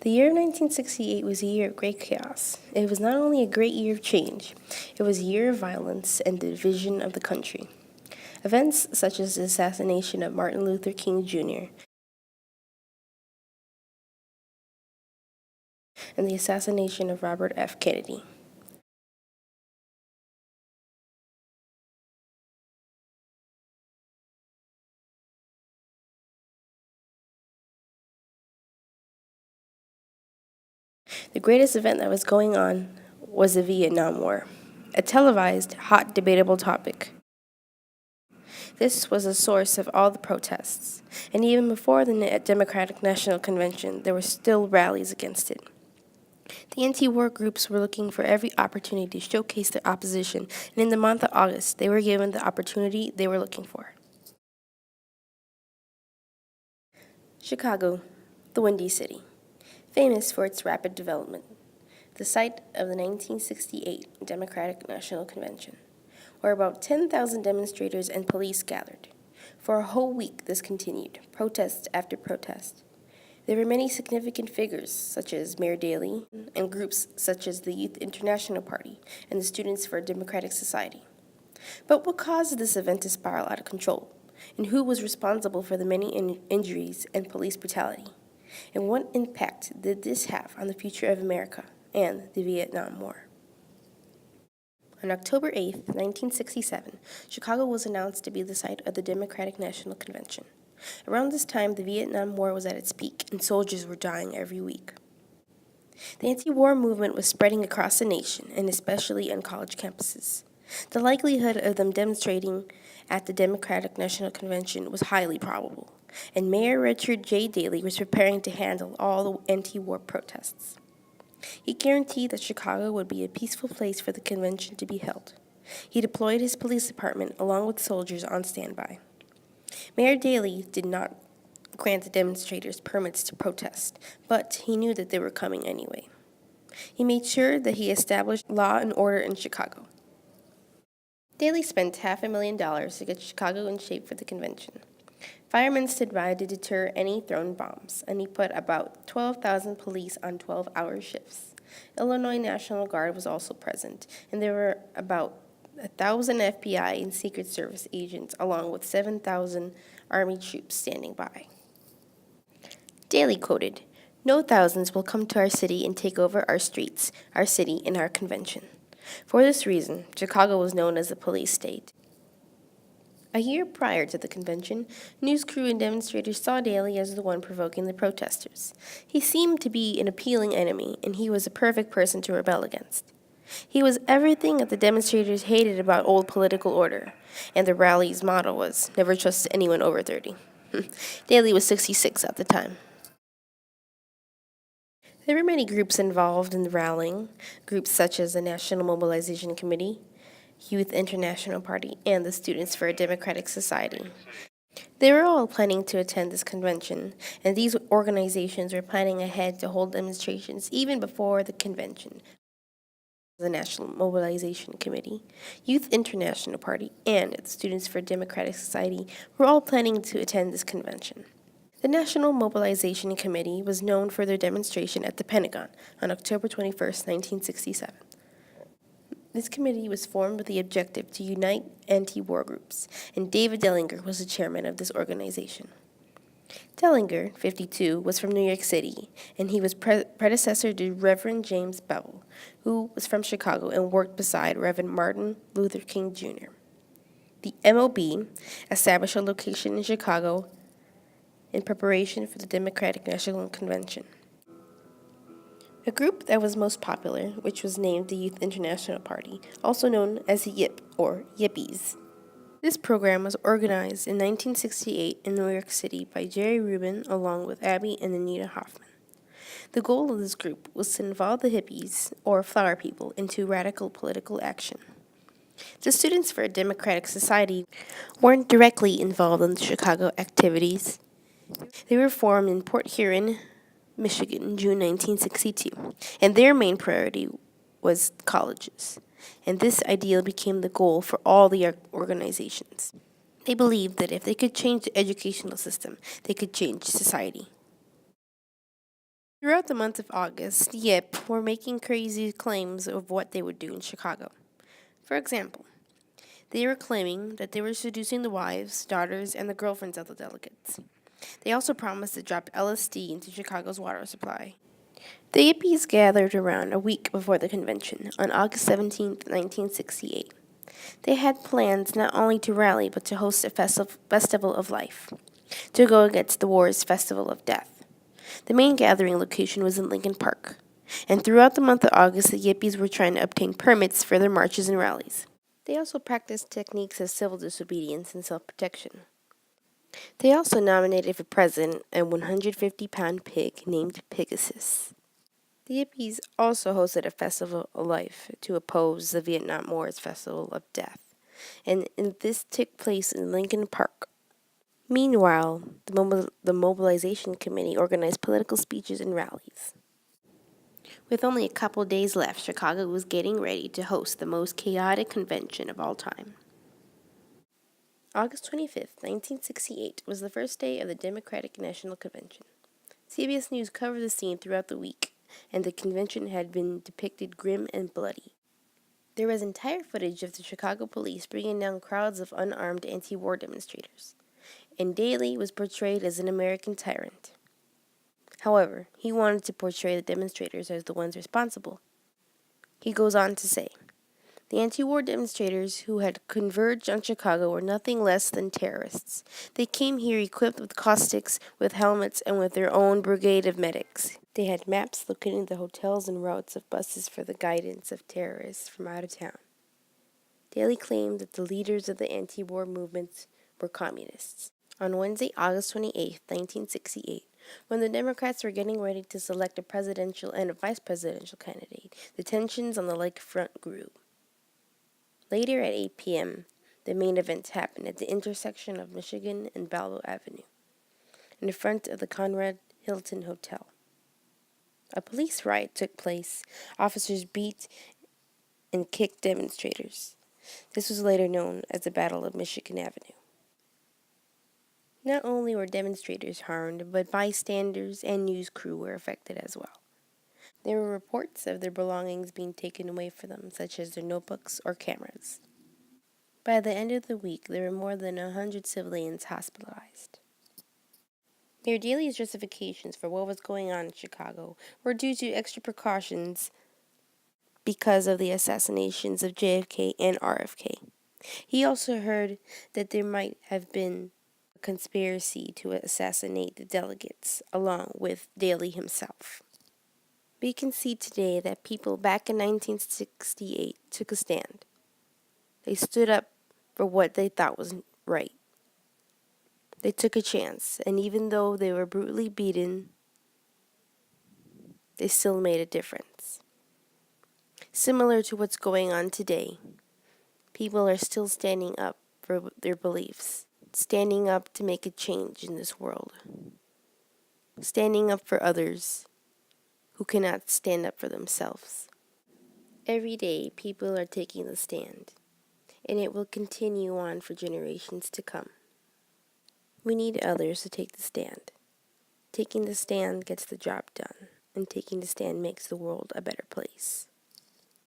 The year of 1968 was a year of great chaos. It was not only a great year of change, it was a year of violence and the division of the country. Events such as the assassination of Martin Luther King Jr. and the assassination of Robert F. Kennedy. The greatest event that was going on was the Vietnam War, a televised, hot, debatable topic. This was the source of all the protests, and even before the Democratic National Convention, there were still rallies against it. The anti-war groups were looking for every opportunity to showcase their opposition, and in the month of August, they were given the opportunity they were looking for. Chicago, the Windy City, famous for its rapid development, the site of the 1968 Democratic National Convention, where about 10,000 demonstrators and police gathered. For a whole week, this continued, protest after protest. There were many significant figures, such as Mayor Daley, and groups such as the Youth International Party and the Students for a Democratic Society. But what caused this event to spiral out of control? And who was responsible for the many injuries and police brutality? And what impact did this have on the future of America and the Vietnam War? On October 8, 1967, Chicago was announced to be the site of the Democratic National Convention. Around this time, the Vietnam War was at its peak, and soldiers were dying every week. The anti-war movement was spreading across the nation, and especially on college campuses. The likelihood of them demonstrating at the Democratic National Convention was highly probable, and Mayor Richard J. Daley was preparing to handle all the anti-war protests. He guaranteed that Chicago would be a peaceful place for the convention to be held. He deployed his police department along with soldiers on standby. Mayor Daley did not grant the demonstrators permits to protest, but he knew that they were coming anyway. He made sure that he established law and order in Chicago. Daley spent $500,000 to get Chicago in shape for the convention. Firemen stood by to deter any thrown bombs, and he put about 12,000 police on 12-hour shifts. Illinois National Guard was also present, and there were about 1,000 FBI and Secret Service agents, along with 7,000 Army troops standing by. Daley quoted, "No thousands will come to our city and take over our streets, our city, and our convention." For this reason, Chicago was known as the police state. A year prior to the convention, news crew and demonstrators saw Daley as the one provoking the protesters. He seemed to be an appealing enemy, and he was a perfect person to rebel against. He was everything that the demonstrators hated about old political order, and the rally's motto was, "Never trust anyone over 30. Daley was 66 at the time. There were many groups involved in the rallying, groups such as the National Mobilization Committee, Youth International Party, and the Students for a Democratic Society. They were all planning to attend this convention, and these organizations were planning ahead to hold demonstrations even before the convention. The National Mobilization Committee, Youth International Party, and the Students for a Democratic Society were all planning to attend this convention. The National Mobilization Committee was known for their demonstration at the Pentagon on October 21, 1967. This committee was formed with the objective to unite anti-war groups, and David Dellinger was the chairman of this organization. Dellinger, 52, was from New York City, and he was predecessor to Reverend James Bevel, who was from Chicago and worked beside Reverend Martin Luther King Jr. The MOB established a location in Chicago in preparation for the Democratic National Convention. A group that was most popular, which was named the Youth International Party, also known as the YIP, or Yippies. This program was organized in 1968 in New York City by Jerry Rubin along with Abby and Anita Hoffman. The goal of this group was to involve the hippies, or flower people, into radical political action. The Students for a Democratic Society weren't directly involved in the Chicago activities. They were formed in Port Huron, Michigan, in June 1962, and their main priority was colleges, and this ideal became the goal for all the organizations. They believed that if they could change the educational system, they could change society. Throughout the month of August, YIP were making crazy claims of what they would do in Chicago. For example, they were claiming that they were seducing the wives, daughters, and the girlfriends of the delegates. They also promised to drop LSD into Chicago's water supply. The Yippies gathered around a week before the convention, on August 17, 1968. They had plans not only to rally but to host a festival of life, to go against the war's festival of death. The main gathering location was in Lincoln Park, and throughout the month of August, the Yippies were trying to obtain permits for their marches and rallies. They also practiced techniques of civil disobedience and self-protection. They also nominated for president a 150-pound pig named Pegasus. The Yippies also hosted a festival of life to oppose the Vietnam War's festival of death, and this took place in Lincoln Park. Meanwhile, the Mobilization Committee organized political speeches and rallies. With only a couple days left, Chicago was getting ready to host the most chaotic convention of all time. August 25th, 1968 was the first day of the Democratic National Convention. CBS News covered the scene throughout the week, and the convention had been depicted grim and bloody. There was entire footage of the Chicago police bringing down crowds of unarmed anti-war demonstrators, and Daley was portrayed as an American tyrant. However, he wanted to portray the demonstrators as the ones responsible. He goes on to say, the anti-war demonstrators who had converged on Chicago were nothing less than terrorists. They came here equipped with caustics, with helmets, and with their own brigade of medics. They had maps locating the hotels and routes of buses for the guidance of terrorists from out of town. Daley claimed that the leaders of the anti-war movements were communists. On Wednesday, August 28, 1968, when the Democrats were getting ready to select a presidential and a vice presidential candidate, the tensions on the lakefront grew. Later at 8 p.m., the main event happened at the intersection of Michigan and Balboa Avenue, in front of the Conrad Hilton Hotel. A police riot took place. Officers beat and kicked demonstrators. This was later known as the Battle of Michigan Avenue. Not only were demonstrators harmed, but bystanders and news crew were affected as well. There were reports of their belongings being taken away from them, such as their notebooks or cameras. By the end of the week, there were more than 100 civilians hospitalized. Mayor Daley's justifications for what was going on in Chicago were due to extra precautions because of the assassinations of JFK and RFK. He also heard that there might have been a conspiracy to assassinate the delegates, along with Daley himself. We can see today that people back in 1968 took a stand. They stood up for what they thought was right. They took a chance, and even though they were brutally beaten, they still made a difference. Similar to what's going on today, people are still standing up for their beliefs, standing up to make a change in this world, standing up for others who cannot stand up for themselves. Every day, people are taking the stand, and it will continue on for generations to come. We need others to take the stand. Taking the stand gets the job done, and taking the stand makes the world a better place.